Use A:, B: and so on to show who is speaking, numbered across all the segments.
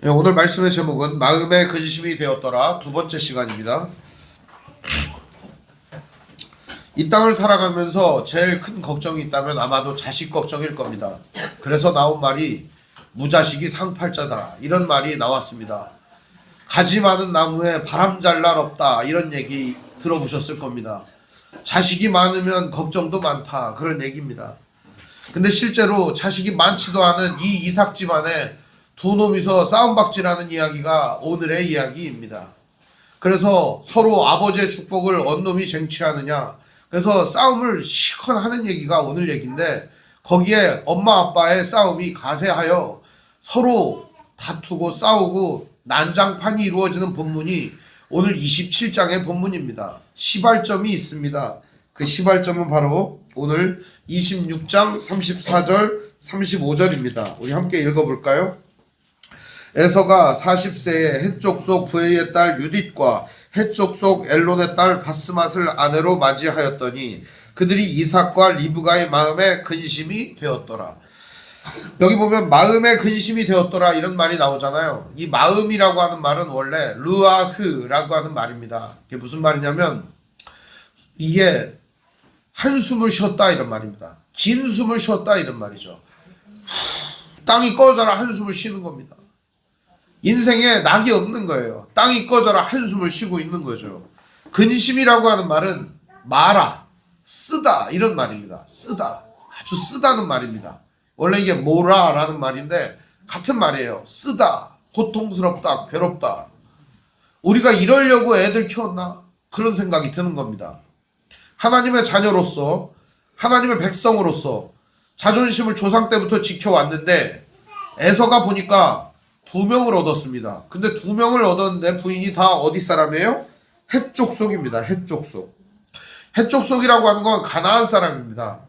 A: 예, 오늘 말씀의 제목은 마음의 근심이 되었더라 두 번째 시간입니다. 이 땅을 살아가면서 제일 큰 걱정이 있다면 아마도 자식 걱정일 겁니다. 그래서 나온 말이 무자식이 상팔자다 이런 말이 나왔습니다. 가지 많은 나무에 바람 잘 날 없다 이런 얘기 들어보셨을 겁니다. 자식이 많으면 걱정도 많다 그런 얘기입니다. 근데 실제로 자식이 많지도 않은 이 이삭 집안에 두 놈이서 싸움박질하는 이야기가 오늘의 이야기입니다. 그래서 서로 아버지의 축복을 언 놈이 쟁취하느냐, 그래서 싸움을 시컷 하는 얘기가 오늘 얘기인데, 거기에 엄마 아빠의 싸움이 가세하여 서로 다투고 싸우고 난장판이 이루어지는 본문이 오늘 27장의 본문입니다. 시발점이 있습니다. 그 시발점은 바로 오늘 26장 34절 35절입니다. 우리 함께 읽어볼까요? 에서가 40세에 헷족 속 부엘의 딸 유딧과 헷족 속 엘론의 딸 바스맛을 아내로 맞이하였더니 그들이 이삭과 리브가의 마음에 근심이 되었더라. 여기 보면 마음에 근심이 되었더라 이런 말이 나오잖아요. 이 마음이라고 하는 말은 원래 르아흐라고 하는 말입니다. 이게 무슨 말이냐면 이게 한숨을 쉬었다 이런 말입니다. 긴 숨을 쉬었다 이런 말이죠. 땅이 꺼져라 한숨을 쉬는 겁니다. 인생에 낙이 없는 거예요. 땅이 꺼져라 한숨을 쉬고 있는 거죠. 근심이라고 하는 말은 마라, 쓰다 이런 말입니다. 쓰다, 아주 쓰다는 말입니다. 원래 이게 모라라는 말인데 같은 말이에요. 쓰다, 고통스럽다, 괴롭다. 우리가 이러려고 애들 키웠나? 그런 생각이 드는 겁니다. 하나님의 자녀로서, 하나님의 백성으로서 자존심을 조상 때부터 지켜왔는데 에서가 보니까 2명을 얻었습니다. 근데 2명을 얻었는데 부인이 다 어디 사람이에요? 헷족 속입니다. 헷족 속. 헷족 속이라고 하는 건 가나안 사람입니다.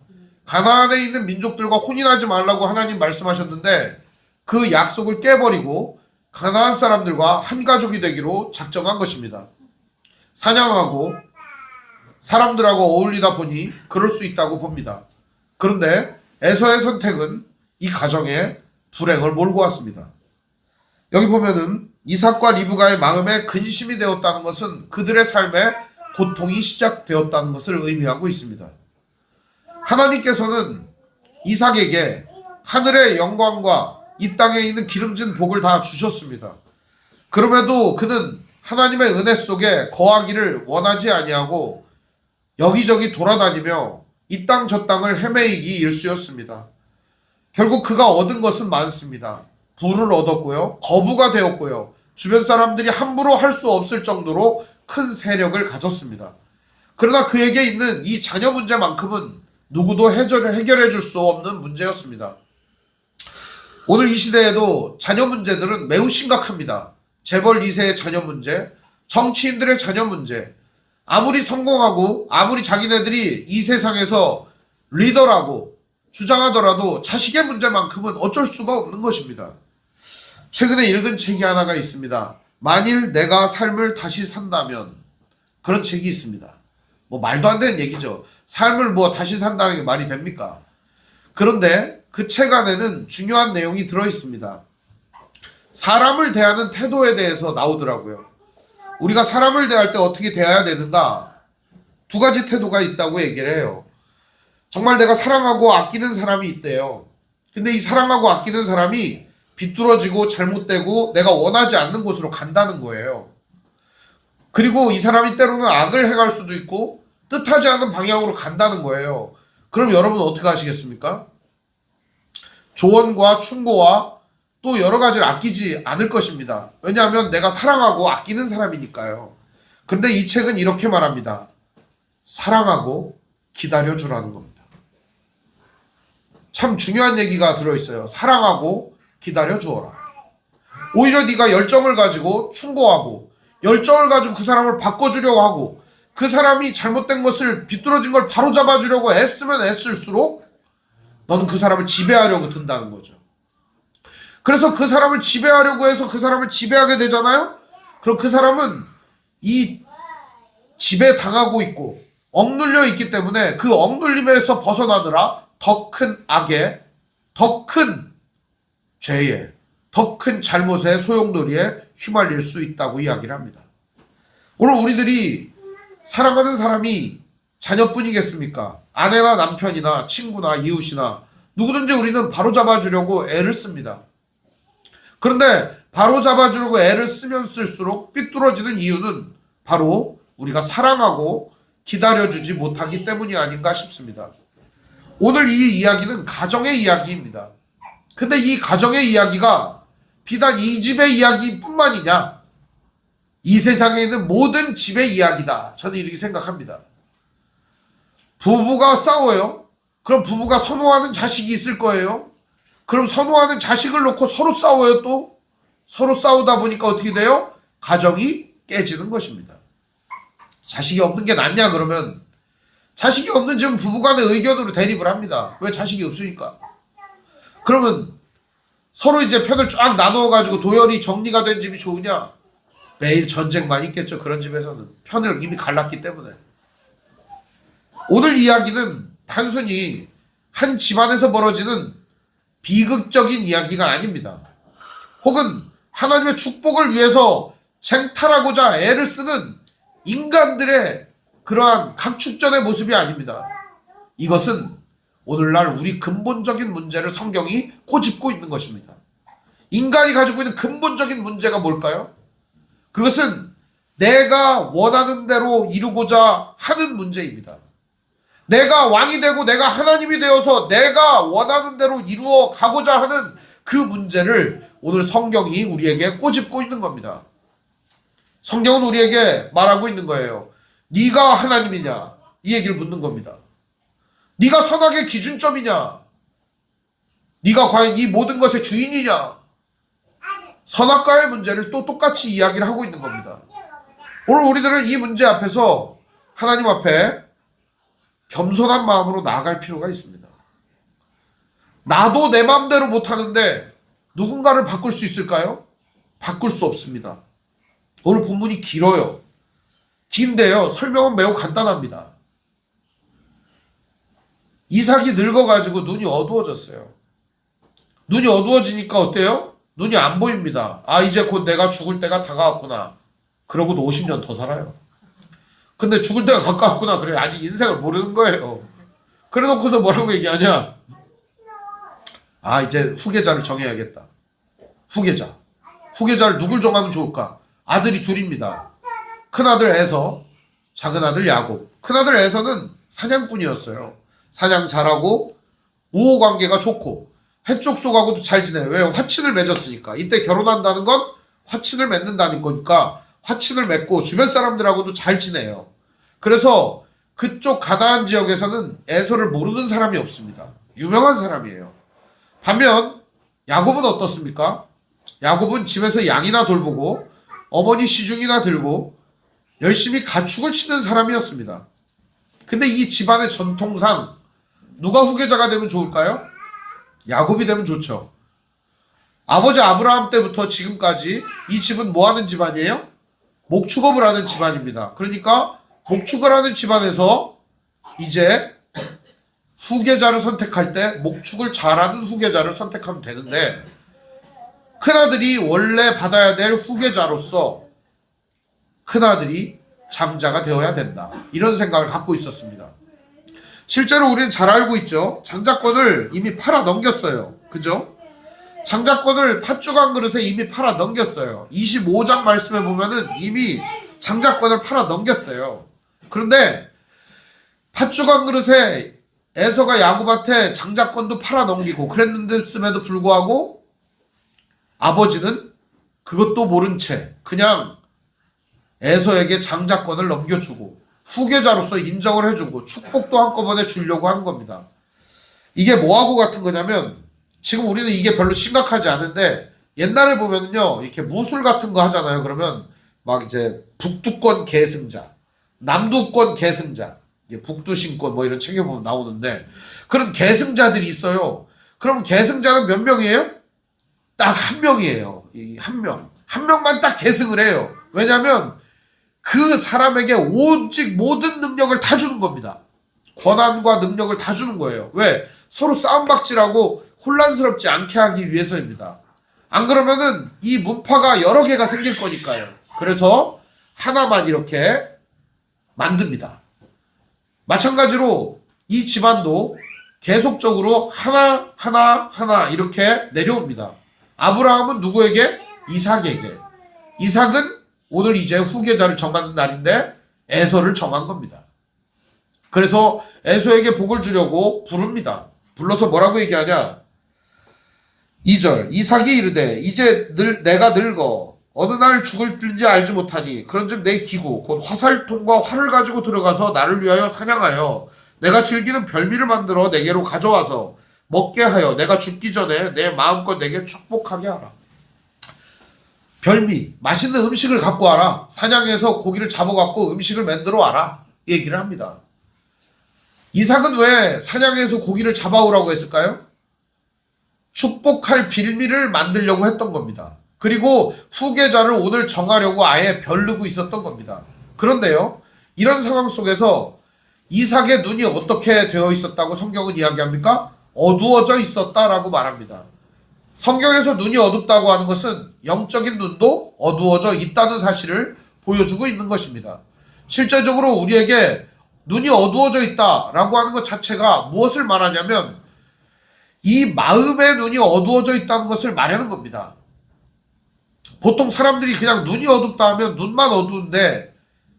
A: 가나안에 있는 민족들과 혼인하지 말라고 하나님 말씀하셨는데 그 약속을 깨버리고 가나안 사람들과 한 가족이 되기로 작정한 것입니다. 사냥하고 사람들하고 어울리다 보니 그럴 수 있다고 봅니다. 그런데 에서의 선택은 이 가정에 불행을 몰고 왔습니다. 여기 보면은 이삭과 리브가의 마음에 근심이 되었다는 것은 그들의 삶에 고통이 시작되었다는 것을 의미하고 있습니다. 하나님께서는 이삭에게 하늘의 영광과 이 땅에 있는 기름진 복을 다 주셨습니다. 그럼에도 그는 하나님의 은혜 속에 거하기를 원하지 아니하고 여기저기 돌아다니며 이 땅 저 땅을 헤매이기 일쑤였습니다. 결국 그가 얻은 것은 많습니다. 부를 얻었고요. 거부가 되었고요. 주변 사람들이 함부로 할 수 없을 정도로 큰 세력을 가졌습니다. 그러나 그에게 있는 이 자녀 문제만큼은 누구도 해결해 줄 수 없는 문제였습니다. 오늘 이 시대에도 자녀 문제들은 매우 심각합니다. 재벌 2세의 자녀 문제, 정치인들의 자녀 문제, 아무리 성공하고 아무리 자기네들이 이 세상에서 리더라고 주장하더라도 자식의 문제만큼은 어쩔 수가 없는 것입니다. 최근에 읽은 책이 하나가 있습니다. 만일 내가 삶을 다시 산다면, 그런 책이 있습니다. 뭐 말도 안 되는 얘기죠. 삶을 뭐 다시 산다는 게 말이 됩니까? 그런데 그 책 안에는 중요한 내용이 들어 있습니다. 사람을 대하는 태도에 대해서 나오더라고요. 우리가 사람을 대할 때 어떻게 대해야 되는가? 2가지 태도가 있다고 얘기를 해요. 정말 내가 사랑하고 아끼는 사람이 있대요. 근데 이 사랑하고 아끼는 사람이 비뚤어지고 잘못되고 내가 원하지 않는 곳으로 간다는 거예요. 그리고 이 사람이 때로는 악을 행할 수도 있고 뜻하지 않은 방향으로 간다는 거예요. 그럼 여러분 어떻게 하시겠습니까? 조언과 충고와 또 여러 가지를 아끼지 않을 것입니다. 왜냐하면 내가 사랑하고 아끼는 사람이니까요. 그런데 이 책은 이렇게 말합니다. 사랑하고 기다려주라는 겁니다. 참 중요한 얘기가 들어있어요. 사랑하고 기다려주어라. 오히려 네가 열정을 가지고 충고하고 열정을 가지고 그 사람을 바꿔주려고 하고 그 사람이 잘못된 것을 비뚤어진 걸 바로잡아주려고 애쓰면 애쓸수록 너는 그 사람을 지배하려고 든다는 거죠. 그래서 그 사람을 지배하려고 해서 그 사람을 지배하게 되잖아요. 그럼 그 사람은 이 지배당하고 있고 억눌려 있기 때문에 그 억눌림에서 벗어나느라 더 큰 악에, 더 큰 죄에, 더 큰 잘못의 소용돌이에 휘말릴 수 있다고 이야기를 합니다. 오늘 우리들이 사랑하는 사람이 자녀뿐이겠습니까? 아내나 남편이나 친구나 이웃이나 누구든지 우리는 바로잡아주려고 애를 씁니다. 그런데 바로잡아주려고 애를 쓰면 쓸수록 삐뚤어지는 이유는 바로 우리가 사랑하고 기다려주지 못하기 때문이 아닌가 싶습니다. 오늘 이 이야기는 가정의 이야기입니다. 근데 이 가정의 이야기가 비단 이 집의 이야기뿐만이냐? 이 세상에 있는 모든 집의 이야기다. 저는 이렇게 생각합니다. 부부가 싸워요. 그럼 부부가 선호하는 자식이 있을 거예요. 그럼 선호하는 자식을 놓고 서로 싸워요 또. 서로 싸우다 보니까 어떻게 돼요? 가정이 깨지는 것입니다. 자식이 없는 게 낫냐 그러면 자식이 없는 지금 부부간의 의견으로 대립을 합니다. 왜 자식이 없으니까. 그러면 서로 이제 편을 쫙 나누어가지고 도열이 정리가 된 집이 좋으냐? 매일 전쟁만 있겠죠. 그런 집에서는 편을 이미 갈랐기 때문에. 오늘 이야기는 단순히 한 집안에서 벌어지는 비극적인 이야기가 아닙니다. 혹은 하나님의 축복을 위해서 쟁탈하고자 애를 쓰는 인간들의 그러한 각축전의 모습이 아닙니다. 이것은 오늘날 우리 근본적인 문제를 성경이 꼬집고 있는 것입니다. 인간이 가지고 있는 근본적인 문제가 뭘까요? 그것은 내가 원하는 대로 이루고자 하는 문제입니다. 내가 왕이 되고 내가 하나님이 되어서 내가 원하는 대로 이루어 가고자 하는 그 문제를 오늘 성경이 우리에게 꼬집고 있는 겁니다. 성경은 우리에게 말하고 있는 거예요. 네가 하나님이냐? 이 얘기를 묻는 겁니다. 네가 선악의 기준점이냐? 네가 과연 이 모든 것의 주인이냐? 선악과의 문제를 또 똑같이 이야기를 하고 있는 겁니다. 오늘 우리들은 이 문제 앞에서 하나님 앞에 겸손한 마음으로 나아갈 필요가 있습니다. 나도 내 마음대로 못하는데 누군가를 바꿀 수 있을까요? 바꿀 수 없습니다. 오늘 본문이 길어요. 긴데요. 설명은 매우 간단합니다. 이삭이 늙어가지고 눈이 어두워졌어요. 눈이 어두워지니까 어때요? 눈이 안 보입니다. 아, 이제 곧 내가 죽을 때가 다가왔구나. 그러고도 50년 더 살아요. 근데 죽을 때가 가까웠구나. 그래, 아직 인생을 모르는 거예요. 그래 놓고서 뭐라고 얘기하냐? 아, 이제 후계자를 정해야겠다. 후계자를 누굴 정하면 좋을까? 아들이 둘입니다. 큰아들 에서, 작은아들 야곱. 큰아들 에서는 사냥꾼이었어요. 사냥 잘하고 우호관계가 좋고 해쪽 속하고도 잘 지내요. 왜? 화친을 맺었으니까. 이때 결혼한다는 건 화친을 맺는다는 거니까 화친을 맺고 주변 사람들하고도 잘 지내요. 그래서 그쪽 가나안 지역에서는 에서를 모르는 사람이 없습니다. 유명한 사람이에요. 반면 야곱은 어떻습니까? 야곱은 집에서 양이나 돌보고 어머니 시중이나 들고 열심히 가축을 치는 사람이었습니다. 근데 이 집안의 전통상 누가 후계자가 되면 좋을까요? 야곱이 되면 좋죠. 아버지 아브라함 때부터 지금까지 이 집은 뭐 하는 집안이에요? 목축업을 하는 집안입니다. 그러니까 목축을 하는 집안에서 이제 후계자를 선택할 때 목축을 잘하는 후계자를 선택하면 되는데 큰아들이 원래 받아야 될 후계자로서 큰아들이 장자가 되어야 된다. 이런 생각을 갖고 있었습니다. 실제로 우리는 잘 알고 있죠. 장자권을 이미 팔아 넘겼어요. 그죠? 장자권을 팥죽 한 그릇에 이미 팔아 넘겼어요. 25장 말씀에 보면은 이미 장자권을 팔아 넘겼어요. 그런데 팥죽 한 그릇에 에서가 야곱한테 장자권도 팔아 넘기고 그랬는데도 불구하고 아버지는 그것도 모른 채 그냥 에서에게 장자권을 넘겨주고 후계자로서 인정을 해주고 축복도 한꺼번에 주려고 하는 겁니다. 이게 뭐하고 같은 거냐면 지금 우리는 이게 별로 심각하지 않은데 옛날에 보면은요 이렇게 무술 같은 거 하잖아요. 그러면 막 이제 북두권 계승자, 남두권 계승자, 북두신권 뭐 이런 책에 보면 나오는데 그런 계승자들이 있어요. 그럼 계승자는 몇 명이에요? 딱 한 명이에요. 한 명만 딱 계승을 해요. 왜냐하면 그 사람에게 오직 모든 능력을 다 주는 겁니다. 권한과 능력을 다 주는 거예요. 왜? 서로 싸움박질하고 혼란스럽지 않게 하기 위해서입니다. 안 그러면은 이 문파가 여러 개가 생길 거니까요. 그래서 하나만 이렇게 만듭니다. 마찬가지로 이 집안도 계속적으로 하나 이렇게 내려옵니다. 아브라함은 누구에게? 이삭에게. 이삭은 오늘 이제 후계자를 정하는 날인데 에서를 정한 겁니다. 그래서 에서에게 복을 주려고 부릅니다. 불러서 뭐라고 얘기하냐? 2절 이삭이 이르되 이제 내가 늙어 어느 날 죽을지 알지 못하니 그런즉 내 기구 곧 화살통과 활을 가지고 들어가서 나를 위하여 사냥하여 내가 즐기는 별미를 만들어 내게로 가져와서 먹게 하여 내가 죽기 전에 내 마음껏 내게 축복하게 하라. 별미, 맛있는 음식을 갖고 와라. 사냥해서 고기를 잡아갖고 음식을 만들어 와라. 이 얘기를 합니다. 이삭은 왜 사냥해서 고기를 잡아오라고 했을까요? 축복할 빌미를 만들려고 했던 겁니다. 그리고 후계자를 오늘 정하려고 아예 벼르고 있었던 겁니다. 그런데요, 이런 상황 속에서 이삭의 눈이 어떻게 되어 있었다고 성경은 이야기합니까? 어두워져 있었다라고 말합니다. 성경에서 눈이 어둡다고 하는 것은 영적인 눈도 어두워져 있다는 사실을 보여주고 있는 것입니다. 실제적으로 우리에게 눈이 어두워져 있다라고 하는 것 자체가 무엇을 말하냐면 이 마음의 눈이 어두워져 있다는 것을 말하는 겁니다. 보통 사람들이 그냥 눈이 어둡다 하면 눈만 어두운데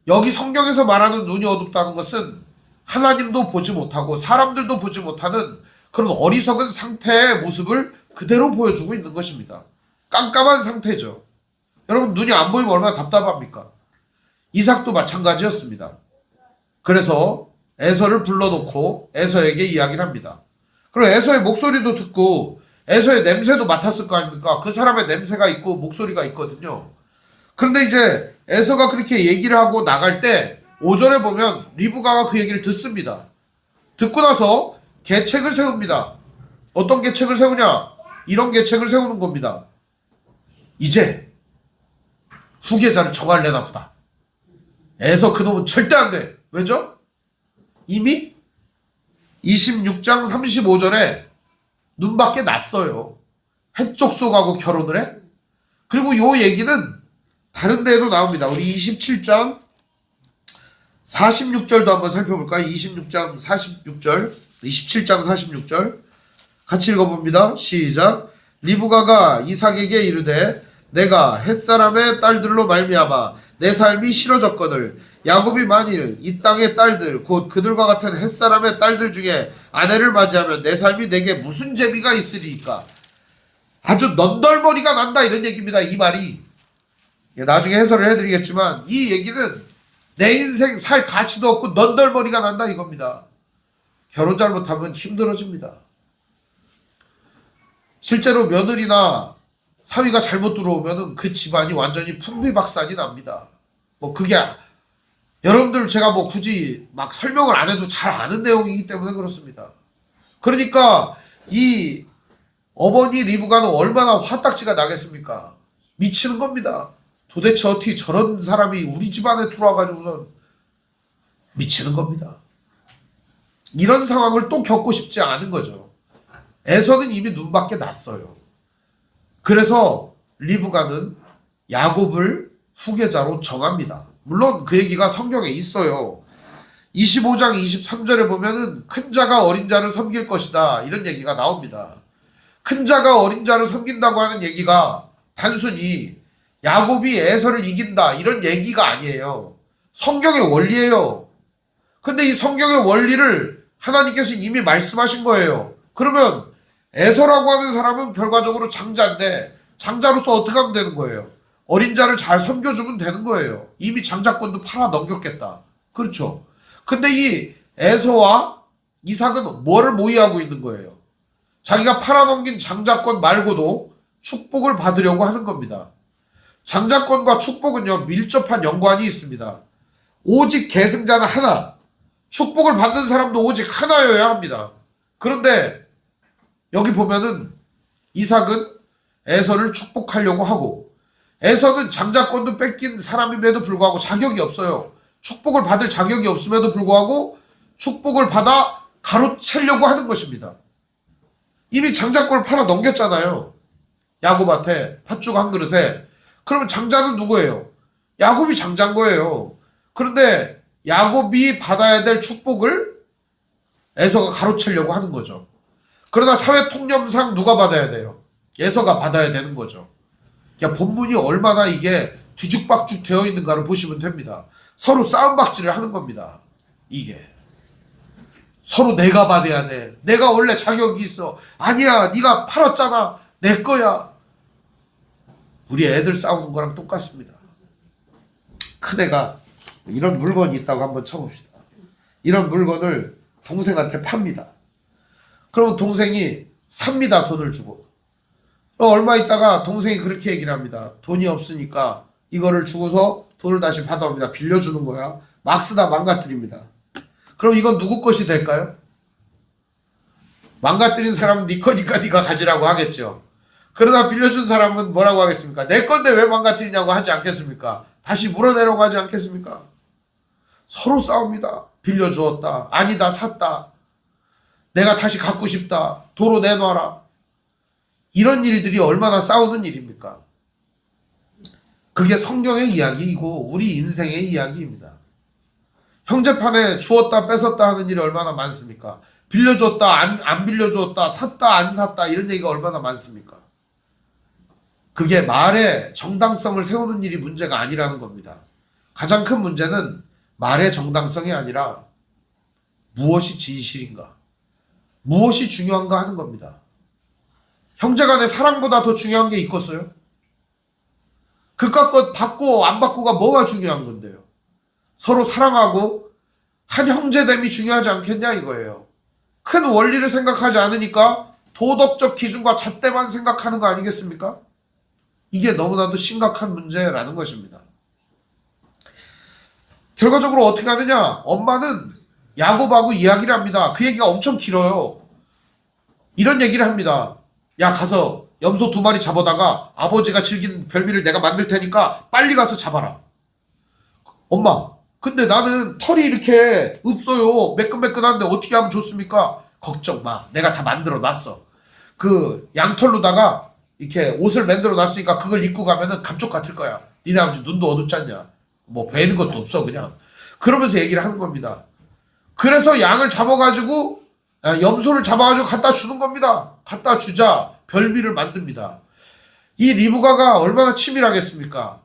A: 여기 성경에서 말하는 눈이 어둡다는 것은 하나님도 보지 못하고 사람들도 보지 못하는 그런 어리석은 상태의 모습을 그대로 보여주고 있는 것입니다. 깜깜한 상태죠. 여러분 눈이 안 보이면 얼마나 답답합니까? 이삭도 마찬가지였습니다. 그래서 에서를 불러놓고 에서에게 이야기를 합니다. 그리고 에서의 목소리도 듣고 에서의 냄새도 맡았을 거 아닙니까? 그 사람의 냄새가 있고 목소리가 있거든요. 그런데 이제 에서가 그렇게 얘기를 하고 나갈 때 5절에 보면 리브가가 그 얘기를 듣습니다. 듣고 나서 계책을 세웁니다. 어떤 계책을 세우냐? 이런 계책을 세우는 겁니다. 이제 후계자를 정할래나 보다. 에서 그놈은 절대 안 돼. 왜죠? 이미 26장 35절에 눈밖에 났어요. 해족속하고 결혼을 해? 그리고 요 얘기는 다른 데에도 나옵니다. 우리 27장 46절도 한번 살펴볼까요? 26장 46절 27장 46절 같이 읽어봅니다. 시작. 리브가가 이삭에게 이르되 내가 햇사람의 딸들로 말미암아 내 삶이 싫어졌거늘 야곱이 만일 이 땅의 딸들 곧 그들과 같은 햇사람의 딸들 중에 아내를 맞이하면 내 삶이 내게 무슨 재미가 있으리까. 아주 넌덜머리가 난다 이런 얘기입니다. 이 말이 나중에 해설을 해드리겠지만 이 얘기는 내 인생 살 가치도 없고 넌덜머리가 난다 이겁니다. 결혼 잘못하면 힘들어집니다. 실제로 며느리나 사위가 잘못 들어오면 그 집안이 완전히 풍비박산이 납니다. 뭐 그게 여러분들 제가 뭐 굳이 막 설명을 안 해도 잘 아는 내용이기 때문에 그렇습니다. 그러니까 이 어머니 리브가는 얼마나 화딱지가 나겠습니까? 미치는 겁니다. 도대체 어떻게 저런 사람이 우리 집안에 들어와가지고선 미치는 겁니다. 이런 상황을 또 겪고 싶지 않은 거죠. 에서는 이미 눈밖에 났어요. 그래서 리브가는 야곱을 후계자로 정합니다. 물론 그 얘기가 성경에 있어요. 25장 23절에 보면은 큰 자가 어린 자를 섬길 것이다 이런 얘기가 나옵니다. 큰 자가 어린 자를 섬긴다고 하는 얘기가 단순히 야곱이 에서를 이긴다 이런 얘기가 아니에요. 성경의 원리예요. 근데 이 성경의 원리를 하나님께서 이미 말씀하신 거예요. 그러면 에서라고 하는 사람은 결과적으로 장자인데 장자로서 어떻게 하면 되는 거예요? 어린 자를 잘 섬겨주면 되는 거예요. 이미 장자권도 팔아 넘겼겠다. 그렇죠. 근데 이 에서와 이삭은 뭐를 모의하고 있는 거예요? 자기가 팔아넘긴 장자권 말고도 축복을 받으려고 하는 겁니다. 장자권과 축복은요 밀접한 연관이 있습니다. 오직 계승자는 하나, 축복을 받는 사람도 오직 하나여야 합니다. 그런데 여기 보면은 이삭은 에서를 축복하려고 하고 에서는 장자권도 뺏긴 사람임에도 불구하고 자격이 없어요. 축복을 받을 자격이 없음에도 불구하고 축복을 받아 가로채려고 하는 것입니다. 이미 장자권을 팔아 넘겼잖아요. 야곱한테 팥죽 한 그릇에. 그러면 장자는 누구예요? 야곱이 장자인 거예요. 그런데 야곱이 받아야 될 축복을 에서가 가로채려고 하는 거죠. 그러나 사회 통념상 누가 받아야 돼요? 에서가 받아야 되는 거죠. 그러니까 본문이 얼마나 이게 뒤죽박죽 되어 있는가를 보시면 됩니다. 서로 싸움박질을 하는 겁니다. 이게 서로 내가 받아야 돼. 내가 원래 자격이 있어. 아니야, 네가 팔았잖아. 내 거야. 우리 애들 싸우는 거랑 똑같습니다. 큰애가 이런 물건이 있다고 한번 쳐봅시다. 이런 물건을 동생한테 팝니다. 그러면 동생이 삽니다. 돈을 주고. 얼마 있다가 동생이 그렇게 얘기를 합니다. 돈이 없으니까 이거를 주고서 돈을 다시 받아옵니다. 빌려주는 거야. 막 쓰다 망가뜨립니다. 그럼 이건 누구 것이 될까요? 망가뜨린 사람은 네 거니까 네가 가지라고 하겠죠. 그러나 빌려준 사람은 뭐라고 하겠습니까? 내 건데 왜 망가뜨리냐고 하지 않겠습니까? 다시 물어내라고 하지 않겠습니까? 서로 싸웁니다. 빌려주었다. 아니다, 샀다. 내가 다시 갖고 싶다. 도로 내놔라. 이런 일들이 얼마나 싸우는 일입니까? 그게 성경의 이야기이고 우리 인생의 이야기입니다. 형제판에 주었다 뺏었다 하는 일이 얼마나 많습니까? 빌려줬다 안 빌려줬다 샀다 안 샀다 이런 얘기가 얼마나 많습니까? 그게 말의 정당성을 세우는 일이 문제가 아니라는 겁니다. 가장 큰 문제는 말의 정당성이 아니라 무엇이 진실인가, 무엇이 중요한가 하는 겁니다. 형제간의 사랑보다 더 중요한 게 있겠어요? 그깟 것 받고 안 받고가 뭐가 중요한 건데요? 서로 사랑하고 한 형제됨이 중요하지 않겠냐 이거예요. 큰 원리를 생각하지 않으니까 도덕적 기준과 잣대만 생각하는 거 아니겠습니까? 이게 너무나도 심각한 문제라는 것입니다. 결과적으로 어떻게 하느냐? 엄마는 야곱하고 이야기를 합니다. 그 얘기가 엄청 길어요. 이런 얘기를 합니다. 야, 가서 염소 2마리 잡아다가 아버지가 즐긴 별미를 내가 만들 테니까 빨리 가서 잡아라. 엄마, 근데 나는 털이 이렇게 없어요. 매끈매끈한데 어떻게 하면 좋습니까? 걱정 마. 내가 다 만들어 놨어. 그 양털로다가 이렇게 옷을 만들어 놨으니까 그걸 입고 가면은 감쪽 같을 거야. 니네 아버지 눈도 어둡잖냐. 뭐 배는 것도 없어 그냥. 그러면서 얘기를 하는 겁니다. 그래서 양을 잡아가지고 염소를 잡아가지고 갖다 주는 겁니다. 갖다 주자 별미를 만듭니다. 이 리브가가 얼마나 치밀하겠습니까?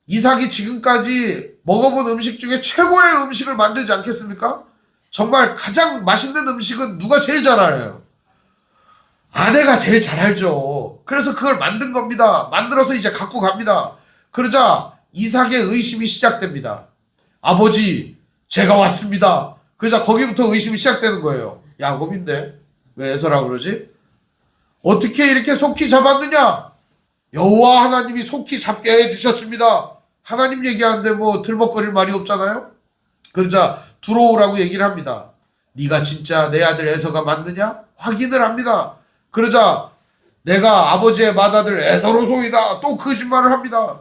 A: 이삭이 지금까지 먹어본 음식 중에 최고의 음식을 만들지 않겠습니까? 정말 가장 맛있는 음식은 누가 제일 잘 알아요? 아내가 제일 잘 알죠. 그래서 그걸 만든 겁니다. 만들어서 이제 갖고 갑니다. 그러자 이삭의 의심이 시작됩니다. 아버지, 제가 왔습니다. 그러자 거기부터 의심이 시작되는 거예요. 야곱인데 왜 에서라고 그러지? 어떻게 이렇게 속히 잡았느냐? 여호와 하나님이 속히 잡게 해주셨습니다. 하나님 얘기하는데 뭐 들먹거릴 말이 없잖아요. 그러자 들어오라고 얘기를 합니다. 네가 진짜 내 아들 에서가 맞느냐? 확인을 합니다. 그러자 내가 아버지의 맏아들 에서로소이다. 또 거짓말을 합니다.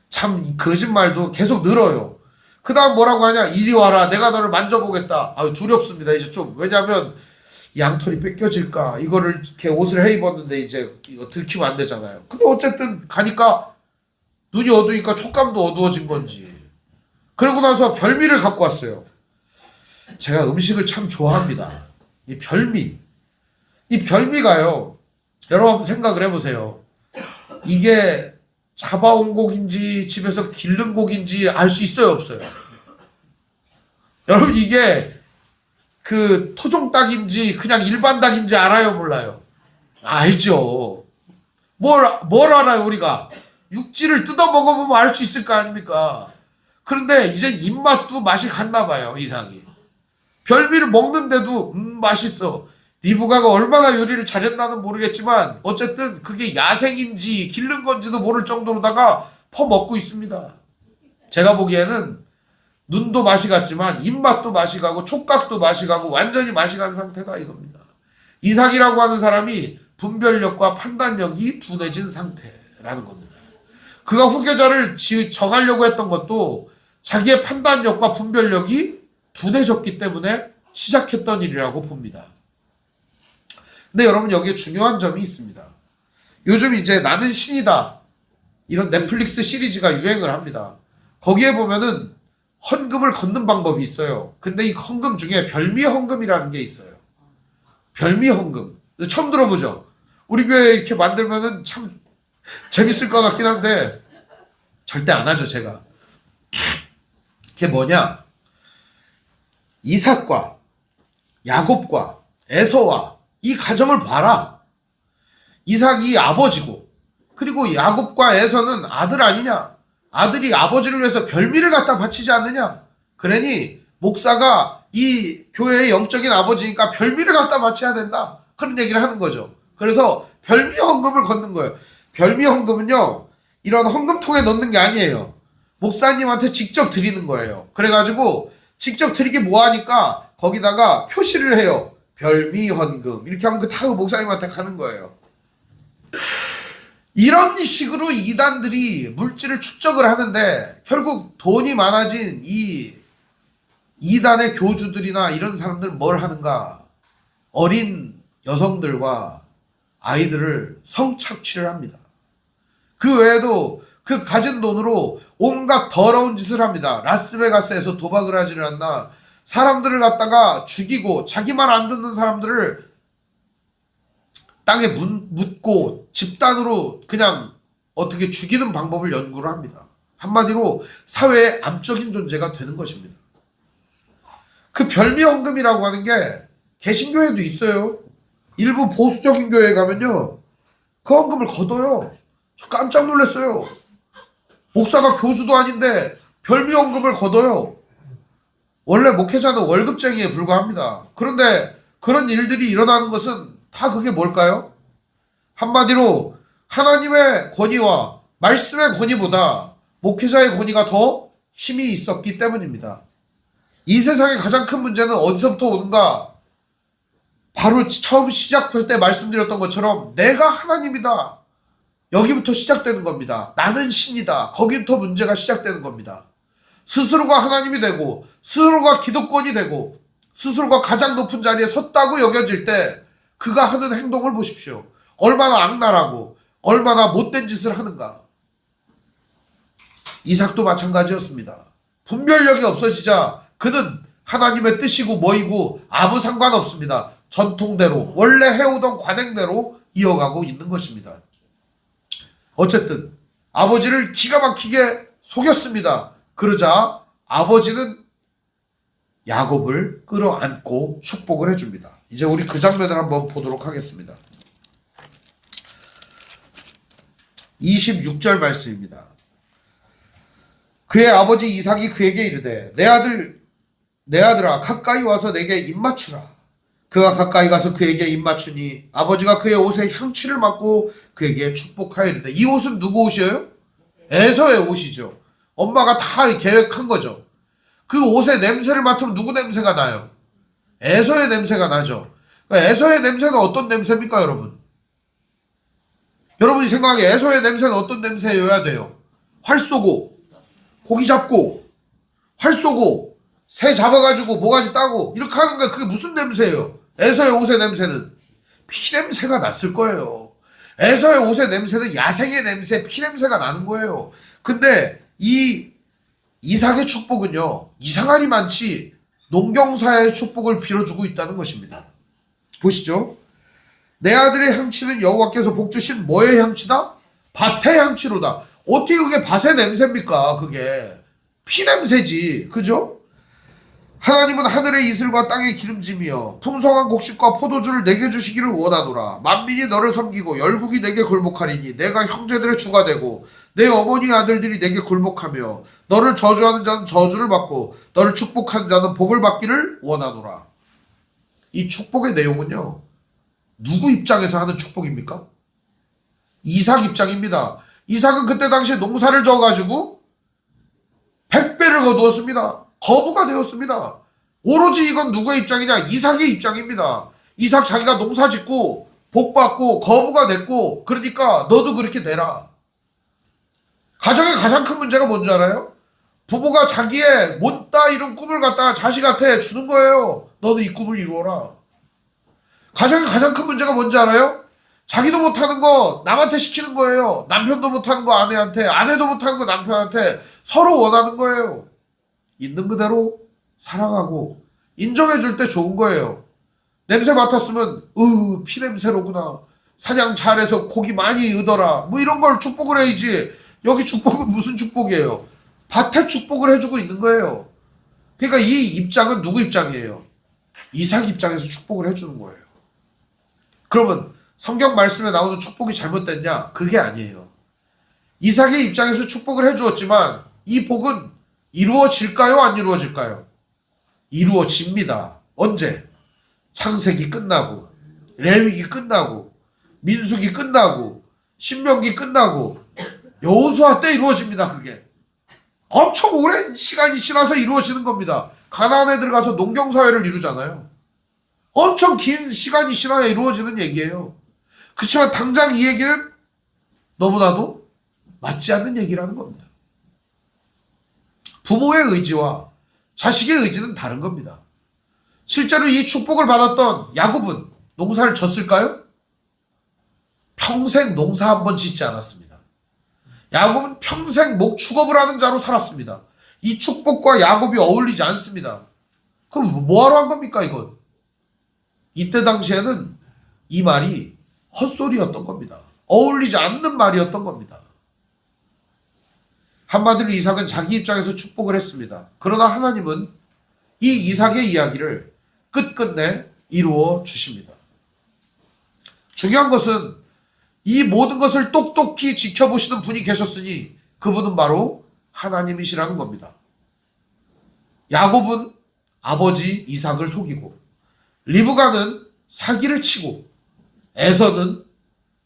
A: 참 이 거짓말도 계속 늘어요. 그 다음 뭐라고 하냐? 이리 와라. 내가 너를 만져보겠다. 두렵습니다. 이제 좀. 왜냐면 양털이 뺏겨질까. 이거를 이렇게 옷을 해 입었는데 이제 이거 들키면 안 되잖아요. 근데 어쨌든 가니까 눈이 어두니까 촉감도 어두워진 건지. 그러고 나서 별미를 갖고 왔어요. 제가 음식을 참 좋아합니다. 이 별미. 이 별미가요. 여러분 한번 생각을 해보세요. 이게 잡아온 고기인지 집에서 기른 고기인지 알 수 있어요, 없어요? 여러분 이게 그 토종 닭인지 그냥 일반 닭인지 알아요, 몰라요? 알죠. 뭘 알아요, 우리가? 육지를 뜯어 먹어보면 알 수 있을 거 아닙니까? 그런데 이제 입맛도 맛이 갔나 봐요, 이상이. 별미를 먹는데도 맛있어. 리브가가 얼마나 요리를 잘했나는 모르겠지만 어쨌든 그게 야생인지 기른 건지도 모를 정도로다가 퍼먹고 있습니다. 제가 보기에는 눈도 맛이 갔지만 입맛도 맛이 가고 촉각도 맛이 가고 완전히 맛이 간 상태다 이겁니다. 이삭이라고 하는 사람이 분별력과 판단력이 둔해진 상태라는 겁니다. 그가 후계자를 정하려고 했던 것도 자기의 판단력과 분별력이 둔해졌기 때문에 시작했던 일이라고 봅니다. 근데 여러분 여기에 중요한 점이 있습니다. 요즘 이제 나는 신이다 이런 넷플릭스 시리즈가 유행을 합니다. 거기에 보면은 헌금을 걷는 방법이 있어요. 근데 이 헌금 중에 별미 헌금이라는 게 있어요. 별미 헌금. 처음 들어보죠? 우리 교회 이렇게 만들면은 참 재밌을 것 같긴 한데 절대 안 하죠, 제가. 그게 뭐냐? 이삭과 야곱과 에서와 이 가정을 봐라. 이삭이 아버지고 그리고 야곱과 에서는 아들 아니냐? 아들이 아버지를 위해서 별미를 갖다 바치지 않느냐? 그러니 목사가 이 교회의 영적인 아버지니까 별미를 갖다 바쳐야 된다. 그런 얘기를 하는 거죠. 그래서 별미 헌금을 걷는 거예요. 별미 헌금은요, 이런 헌금통에 넣는 게 아니에요. 목사님한테 직접 드리는 거예요. 그래가지고 직접 드리기 뭐하니까 거기다가 표시를 해요. 별미 헌금. 이렇게 하면 그 다 목사님한테 가는 거예요. 이런 식으로 이단들이 물질을 축적을 하는데 결국 돈이 많아진 이 이단의 교주들이나 이런 사람들은 뭘 하는가? 어린 여성들과 아이들을 성착취를 합니다. 그 외에도 그 가진 돈으로 온갖 더러운 짓을 합니다. 라스베가스에서 도박을 하지를 않나 사람들을 갖다가 죽이고 자기 말 안 듣는 사람들을 땅에 묻고 집단으로 그냥 어떻게 죽이는 방법을 연구를 합니다. 한마디로 사회의 암적인 존재가 되는 것입니다. 그 별미 헌금이라고 하는 게 개신교회도 있어요. 일부 보수적인 교회에 가면요, 그 헌금을 걷어요. 저 깜짝 놀랐어요. 목사가 교주도 아닌데 별미 헌금을 걷어요. 원래 목회자는 월급쟁이에 불과합니다. 그런데 그런 일들이 일어나는 것은 다 그게 뭘까요? 한마디로 하나님의 권위와 말씀의 권위보다 목회자의 권위가 더 힘이 있었기 때문입니다. 이 세상의 가장 큰 문제는 어디서부터 오는가? 바로 처음 시작할 때 말씀드렸던 것처럼 내가 하나님이다. 여기부터 시작되는 겁니다. 나는 신이다. 거기부터 문제가 시작되는 겁니다. 스스로가 하나님이 되고 스스로가 기득권이 되고 스스로가 가장 높은 자리에 섰다고 여겨질 때 그가 하는 행동을 보십시오. 얼마나 악랄하고 얼마나 못된 짓을 하는가. 이삭도 마찬가지였습니다. 분별력이 없어지자 그는 하나님의 뜻이고 뭐이고 아무 상관없습니다. 전통대로 원래 해오던 관행대로 이어가고 있는 것입니다. 어쨌든 아버지를 기가 막히게 속였습니다. 그러자 아버지는 야곱을 끌어안고 축복을 해줍니다. 이제 우리 그 장면을 한번 보도록 하겠습니다. 26절 말씀입니다. 그의 아버지 이삭이 그에게 이르되 내 아들아 가까이 와서 내게 입맞추라. 그가 가까이 가서 그에게 입맞추니 아버지가 그의 옷에 향취를 맡고 그에게 축복하여 이르되, 이 옷은 누구 옷이에요? 에서의 옷이죠. 엄마가 다 계획한 거죠. 그 옷의 냄새를 맡으면 누구 냄새가 나요? 에서의 냄새가 나죠. 에서의 냄새는 어떤 냄새입니까, 여러분? 여러분이 생각하기에 에서의 냄새는 어떤 냄새여야 돼요? 활 쏘고 고기 잡고 활 쏘고 새 잡아가지고 모가지 따고 이렇게 하는 게 그게 무슨 냄새예요? 에서의 옷의 냄새는 피 냄새가 났을 거예요. 에서의 옷의 냄새는 야생의 냄새, 피 냄새가 나는 거예요. 근데 이 이삭의 축복은요, 이상하리 많지 농경사의 축복을 빌어주고 있다는 것입니다. 보시죠. 내 아들의 향취는 여호와께서 복주신 뭐의 향취다? 밭의 향취로다. 어떻게 그게 밭의 냄새입니까? 그게 피 냄새지. 그죠? 하나님은 하늘의 이슬과 땅의 기름짐이여 풍성한 곡식과 포도주를 내게 주시기를 원하노라. 만민이 너를 섬기고 열국이 내게 굴복하리니 내가 형제들의 주가 되고 내 어머니 아들들이 내게 굴복하며 너를 저주하는 자는 저주를 받고 너를 축복하는 자는 복을 받기를 원하노라. 이 축복의 내용은요, 누구 입장에서 하는 축복입니까? 이삭 입장입니다. 이삭은 그때 당시에 농사를 져가지고 100배를 거두었습니다. 거부가 되었습니다. 오로지 이건 누구의 입장이냐? 이삭의 입장입니다. 이삭 자기가 농사 짓고 복받고 거부가 됐고, 그러니까 너도 그렇게 되라. 가정의 가장 큰 문제가 뭔지 알아요? 부모가 자기의 못다 이룬 꿈을 갖다가 자식한테 주는 거예요. 너도 이 꿈을 이루어라. 가정의 가장 큰 문제가 뭔지 알아요? 자기도 못하는 거 남한테 시키는 거예요. 남편도 못하는 거 아내한테, 아내도 못하는 거 남편한테 서로 원하는 거예요. 있는 그대로 사랑하고 인정해줄 때 좋은 거예요. 냄새 맡았으면 피냄새로구나. 사냥 잘해서 고기 많이 의더라. 뭐 이런 걸 축복을 해야지. 여기 축복은 무슨 축복이에요? 밭에 축복을 해주고 있는 거예요. 그러니까 이 입장은 누구 입장이에요? 이삭 입장에서 축복을 해주는 거예요. 그러면 성경 말씀에 나오는 축복이 잘못됐냐? 그게 아니에요. 이삭의 입장에서 축복을 해주었지만 이 복은 이루어질까요? 안 이루어질까요? 이루어집니다. 언제? 창세기 끝나고, 레위기 끝나고, 민수기 끝나고, 신명기 끝나고, 여호수아 때 이루어집니다. 그게 엄청 오랜 시간이 지나서 이루어지는 겁니다. 가나안에 들어가서 농경사회를 이루잖아요. 엄청 긴 시간이 지나야 이루어지는 얘기예요. 그렇지만 당장 이 얘기는 너무나도 맞지 않는 얘기라는 겁니다. 부모의 의지와 자식의 의지는 다른 겁니다. 실제로 이 축복을 받았던 야곱은 농사를 졌을까요? 평생 농사 한 번 짓지 않았습니다. 야곱은 평생 목축업을 하는 자로 살았습니다. 이 축복과 야곱이 어울리지 않습니다. 그럼 뭐하러 한 겁니까 이건? 이때 당시에는 이 말이 헛소리였던 겁니다. 어울리지 않는 말이었던 겁니다. 한마디로 이삭은 자기 입장에서 축복을 했습니다. 그러나 하나님은 이 이삭의 이야기를 끝끝내 이루어 주십니다. 중요한 것은 이 모든 것을 똑똑히 지켜보시는 분이 계셨으니 그분은 바로 하나님이시라는 겁니다. 야곱은 아버지 이삭을 속이고, 리브가는 사기를 치고, 에서는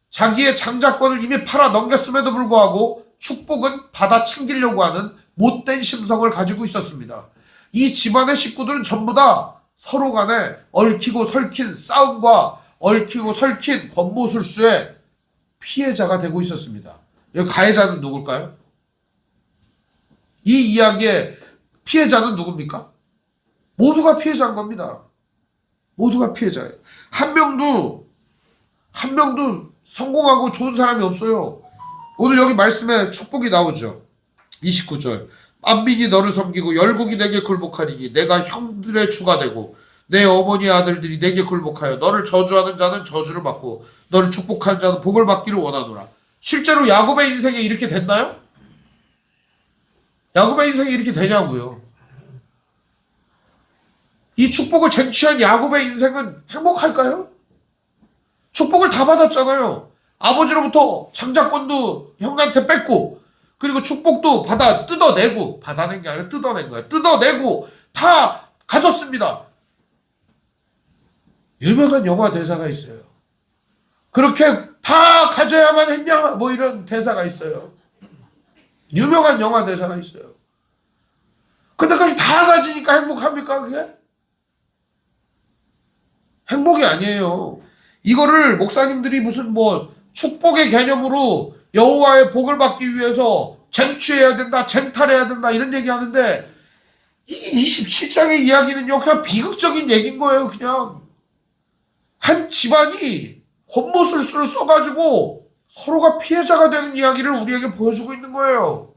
A: 자기의 장자권을 이미 팔아 넘겼음에도 불구하고 축복은 받아 챙기려고 하는 못된 심성을 가지고 있었습니다. 이 집안의 식구들은 전부 다 서로 간에 얽히고 설킨 싸움과 얽히고 설킨 권모술수의 피해자가 되고 있었습니다. 여기 가해자는 누굴까요? 이 이야기의 피해자는 누굽니까? 모두가 피해자인 겁니다. 모두가 피해자예요. 한 명도 성공하고 좋은 사람이 없어요. 오늘 여기 말씀에 축복이 나오죠. 29절. 만민이 너를 섬기고 열국이 내게 굴복하리니 내가 형들의 주가 되고 내 어머니의 아들들이 내게 굴복하여 너를 저주하는 자는 저주를 받고 너를 축복하는 자는 복을 받기를 원하노라. 실제로 야곱의 인생에 이렇게 됐나요? 야곱의 인생에 이렇게 되냐고요. 이 축복을 쟁취한 야곱의 인생은 행복할까요? 축복을 다 받았잖아요. 아버지로부터 장자권도 형한테 뺏고, 그리고 축복도 뜯어내고, 받아낸 게 아니라 뜯어낸 거예요. 뜯어내고 다 가졌습니다. 유명한 영화 대사가 있어요. 그렇게 다 가져야만 했냐? 뭐 이런 대사가 있어요. 유명한 영화 대사가 있어요. 근데 그걸 다 가지니까 행복합니까 그게? 행복이 아니에요. 이거를 목사님들이 무슨 축복의 개념으로 여호와의 복을 받기 위해서 쟁취해야 된다, 쟁탈해야 된다 이런 얘기하는데 이 27장의 이야기는요 그냥 비극적인 얘기인 거예요. 그냥 한 집안이 권모술수를 써가지고 서로가 피해자가 되는 이야기를 우리에게 보여주고 있는 거예요.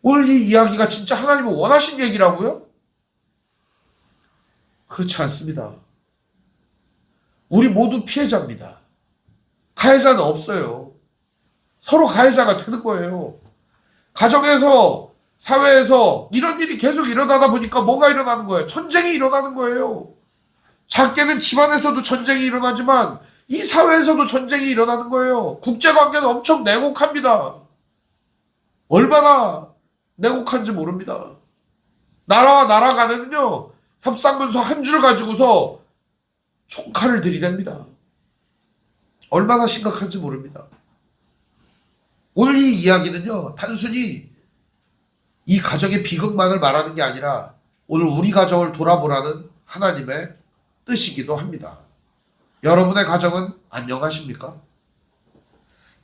A: 오늘 이 이야기가 진짜 하나님이 원하신 얘기라고요? 그렇지 않습니다. 우리 모두 피해자입니다. 가해자는 없어요. 서로 가해자가 되는 거예요. 가정에서, 사회에서 이런 일이 계속 일어나다 보니까 뭐가 일어나는 거예요? 전쟁이 일어나는 거예요. 작게는 집안에서도 전쟁이 일어나지만 이 사회에서도 전쟁이 일어나는 거예요. 국제관계는 엄청 냉혹합니다. 얼마나 냉혹한지 모릅니다. 나라와 나라 간에는요 협상문서 한 줄 가지고서 총칼을 들이댑니다. 얼마나 심각한지 모릅니다. 오늘 이 이야기는요 단순히 이 가정의 비극만을 말하는 게 아니라 오늘 우리 가정을 돌아보라는 하나님의 뜻이기도 합니다. 여러분의 가정은 안녕하십니까?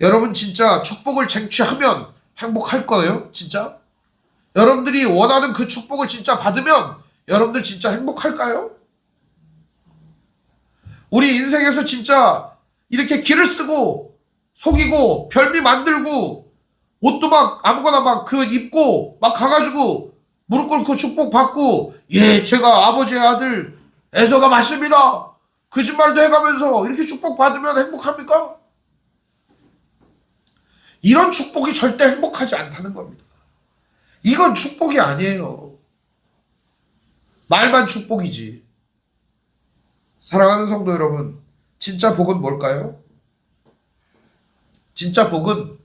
A: 여러분 진짜 축복을 쟁취하면 행복할 거예요? 진짜? 여러분들이 원하는 그 축복을 진짜 받으면 여러분들 진짜 행복할까요? 우리 인생에서 진짜 이렇게 기를 쓰고 속이고 별미 만들고 옷도 막 아무거나 막 그 입고 막 가가지고 무릎 꿇고 축복 받고, 예, 제가 아버지의 아들 에서가 맞습니다, 거짓말도 해가면서 이렇게 축복 받으면 행복합니까? 이런 축복이 절대 행복하지 않다는 겁니다. 이건 축복이 아니에요. 말만 축복이지. 사랑하는 성도 여러분, 진짜 복은 뭘까요? 진짜 복은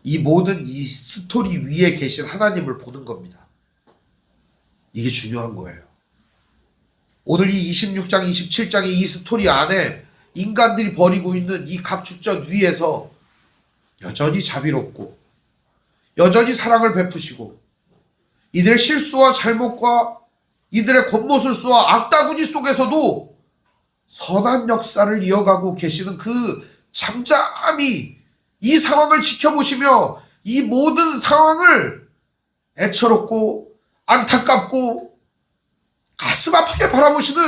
A: 이 모든 이 스토리 위에 계신 하나님을 보는 겁니다. 이게 중요한 거예요. 오늘 이 26장, 27장의 이 스토리 안에 인간들이 벌이고 있는 이 각축전 위에서 여전히 자비롭고 여전히 사랑을 베푸시고 이들의 실수와 잘못과 이들의 겉모술수와 악다구니 속에서도 선한 역사를 이어가고 계시는 그 잠잠히 이 상황을 지켜보시며 이 모든 상황을 애처롭고 안타깝고 가슴 아프게 바라보시는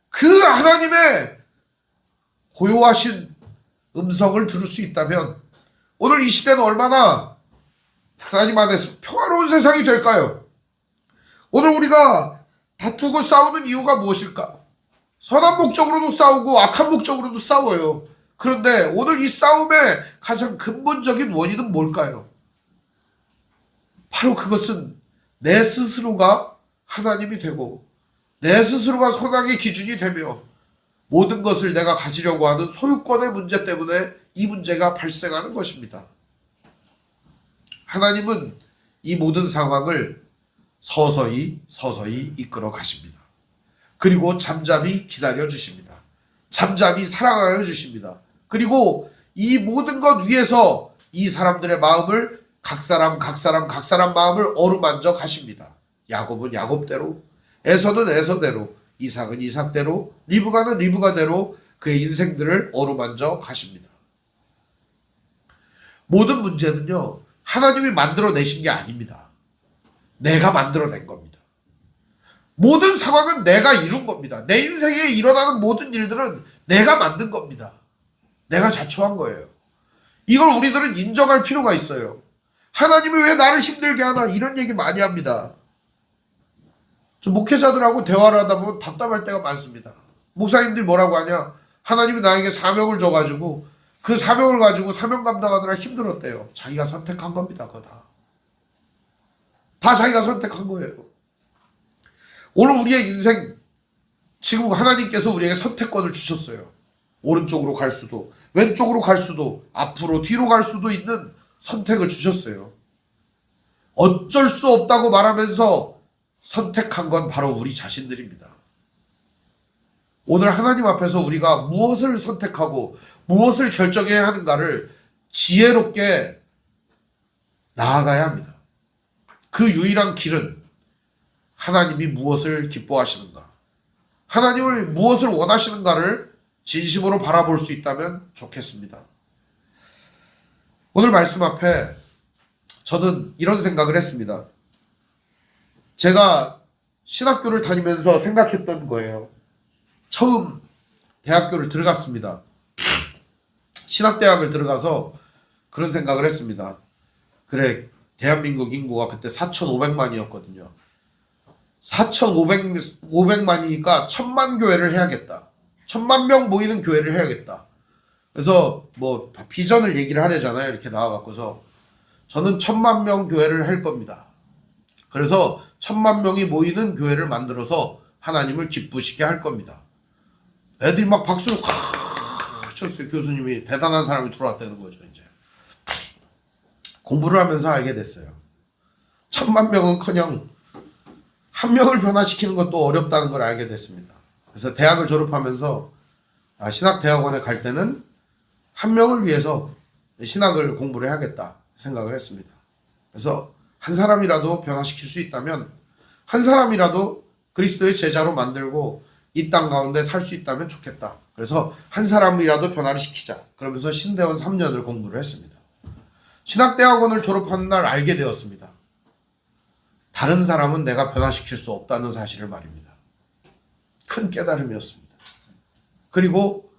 A: 그 하나님의 고요하신 음성을 들을 수 있다면 오늘 이 시대는 얼마나 하나님 안에서 평화로운 세상이 될까요? 오늘 우리가 다투고 싸우는 이유가 무엇일까? 선한 목적으로도 싸우고 악한 목적으로도 싸워요. 그런데 오늘 이 싸움의 가장 근본적인 원인은 뭘까요? 바로 그것은 내 스스로가 하나님이 되고 내 스스로가 선악의 기준이 되며 모든 것을 내가 가지려고 하는 소유권의 문제 때문에 이 문제가 발생하는 것입니다. 하나님은 이 모든 상황을 서서히 이끌어 가십니다. 그리고 잠잠히 기다려 주십니다. 잠잠히 사랑하여 주십니다. 그리고 이 모든 것 위에서 이 사람들의 마음을 각 사람 마음을 어루만져 가십니다. 야곱은 야곱대로, 에서는 에서대로, 이삭은 이삭대로, 리브가는 리브가대로 그의 인생들을 어루만져 가십니다. 모든 문제는요, 하나님이 만들어내신 게 아닙니다. 내가 만들어낸 겁니다. 모든 상황은 내가 이룬 겁니다. 내 인생에 일어나는 모든 일들은 내가 만든 겁니다. 내가 자초한 거예요. 이걸 우리들은 인정할 필요가 있어요. 하나님이 왜 나를 힘들게 하나, 이런 얘기 많이 합니다. 저 목회자들하고 대화를 하다 보면 답답할 때가 많습니다. 목사님들이 뭐라고 하냐? 하나님이 나에게 사명을 줘가지고 그 사명을 가지고 사명 감당하느라 힘들었대요. 자기가 선택한 겁니다. 그거 다 자기가 선택한 거예요. 오늘 우리의 인생, 지금 하나님께서 우리에게 선택권을 주셨어요. 오른쪽으로 갈 수도, 왼쪽으로 갈 수도, 앞으로 뒤로 갈 수도 있는 선택을 주셨어요. 어쩔 수 없다고 말하면서 선택한 건 바로 우리 자신들입니다. 오늘 하나님 앞에서 우리가 무엇을 선택하고 무엇을 결정해야 하는가를 지혜롭게 나아가야 합니다. 그 유일한 길은 하나님이 무엇을 기뻐하시는가, 하나님을 무엇을 원하시는가를 진심으로 바라볼 수 있다면 좋겠습니다. 오늘 말씀 앞에 저는 이런 생각을 했습니다. 제가 신학교를 다니면서 생각했던 거예요. 처음 대학교를 들어갔습니다. 신학대학을 들어가서 그런 생각을 했습니다. 그래, 대한민국 인구가 그때 4,500만이었거든요. 4,500만이니까 1,000만 교회를 해야겠다. 1,000만 명 모이는 교회를 해야겠다. 그래서 뭐 비전을 얘기를 하려잖아요. 이렇게 나와갖고서 저는 1,000만 명 교회를 할 겁니다. 그래서 1,000만 명이 모이는 교회를 만들어서 하나님을 기쁘시게 할 겁니다. 애들이 막 박수를 쳤어요. 교수님이 대단한 사람이 들어왔다는 거죠. 이제 공부를 하면서 알게 됐어요. 1,000만 명은커녕 한 명을 변화시키는 것도 어렵다는 걸 알게 됐습니다. 그래서 대학을 졸업하면서 신학대학원에 갈 때는 한 명을 위해서 신학을 공부를 해야겠다 생각을 했습니다. 그래서 한 사람이라도 변화시킬 수 있다면, 한 사람이라도 그리스도의 제자로 만들고 이 땅 가운데 살 수 있다면 좋겠다. 그래서 한 사람이라도 변화를 시키자. 그러면서 신대원 3년을 공부를 했습니다. 신학대학원을 졸업하는 날 알게 되었습니다. 다른 사람은 내가 변화시킬 수 없다는 사실을 말입니다. 큰 깨달음이었습니다. 그리고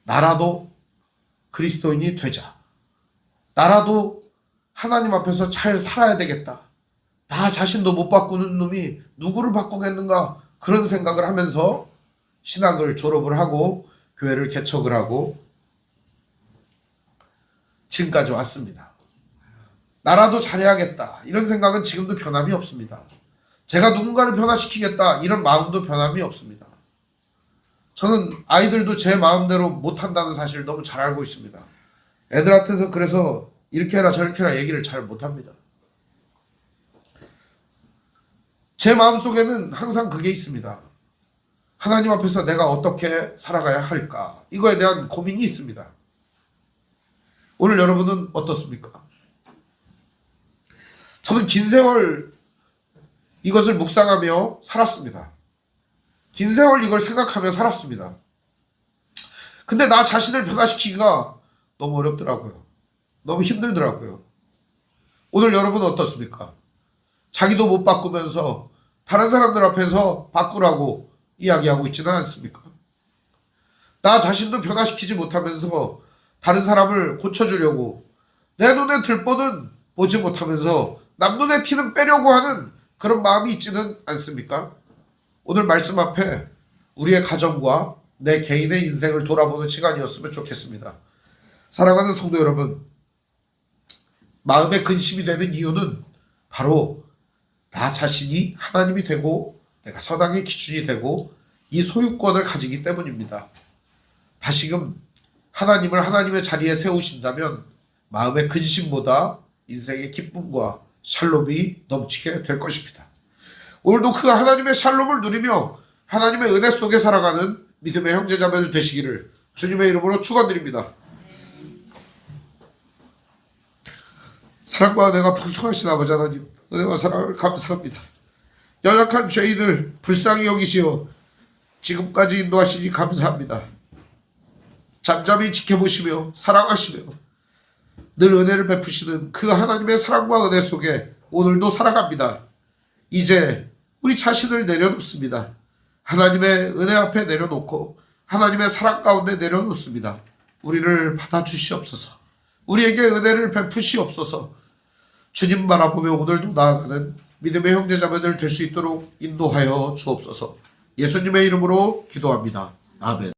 A: 나라도 그리스도인이 되자. 나라도 하나님 앞에서 잘 살아야 되겠다. 나 자신도 못 바꾸는 놈이 누구를 바꾸겠는가, 그런 생각을 하면서 신학을 졸업을 하고 교회를 개척을 하고 지금까지 왔습니다. 나라도 잘해야겠다, 이런 생각은 지금도 변함이 없습니다. 제가 누군가를 변화시키겠다, 이런 마음도 변함이 없습니다. 저는 아이들도 제 마음대로 못한다는 사실을 너무 잘 알고 있습니다. 애들한테서 그래서 이렇게 해라 저렇게 해라 얘기를 잘 못합니다. 제 마음속에는 항상 그게 있습니다. 하나님 앞에서 내가 어떻게 살아가야 할까, 이거에 대한 고민이 있습니다. 오늘 여러분은 어떻습니까? 저는 긴 세월 이것을 묵상하며 살았습니다. 긴 세월 이걸 생각하며 살았습니다. 근데 나 자신을 변화시키기가 너무 어렵더라고요. 너무 힘들더라고요. 오늘 여러분은 어떻습니까? 자기도 못 바꾸면서 다른 사람들 앞에서 바꾸라고 이야기하고 있지는 않습니까? 나 자신도 변화시키지 못하면서 다른 사람을 고쳐주려고 내 눈에 들보는 보지 못하면서 남 눈에 티는 빼려고 하는 그런 마음이 있지는 않습니까? 오늘 말씀 앞에 우리의 가정과 내 개인의 인생을 돌아보는 시간이었으면 좋겠습니다. 사랑하는 성도 여러분, 마음에 근심이 되는 이유는 바로 나 자신이 하나님이 되고 내가 선악의 기준이 되고 이 소유권을 가지기 때문입니다. 다시금 하나님을 하나님의 자리에 세우신다면 마음의 근심보다 인생의 기쁨과 샬롬이 넘치게 될 것입니다. 오늘도 그 하나님의 샬롬을 누리며 하나님의 은혜 속에 살아가는 믿음의 형제자매들 되시기를 주님의 이름으로 축원드립니다. 사랑과 은혜가 풍성하신 아버지 하나님, 은혜와 사랑을 감사합니다. 연약한 죄인을 불쌍히 여기시어 지금까지 인도하시니 감사합니다. 잠잠히 지켜보시며 사랑하시며 늘 은혜를 베푸시는 그 하나님의 사랑과 은혜 속에 오늘도 살아갑니다. 이제 우리 자신을 내려놓습니다. 하나님의 은혜 앞에 내려놓고 하나님의 사랑 가운데 내려놓습니다. 우리를 받아주시옵소서. 우리에게 은혜를 베푸시옵소서. 주님 바라보며 오늘도 나아가는 믿음의 형제자매들 될 수 있도록 인도하여 주옵소서. 예수님의 이름으로 기도합니다. 아멘.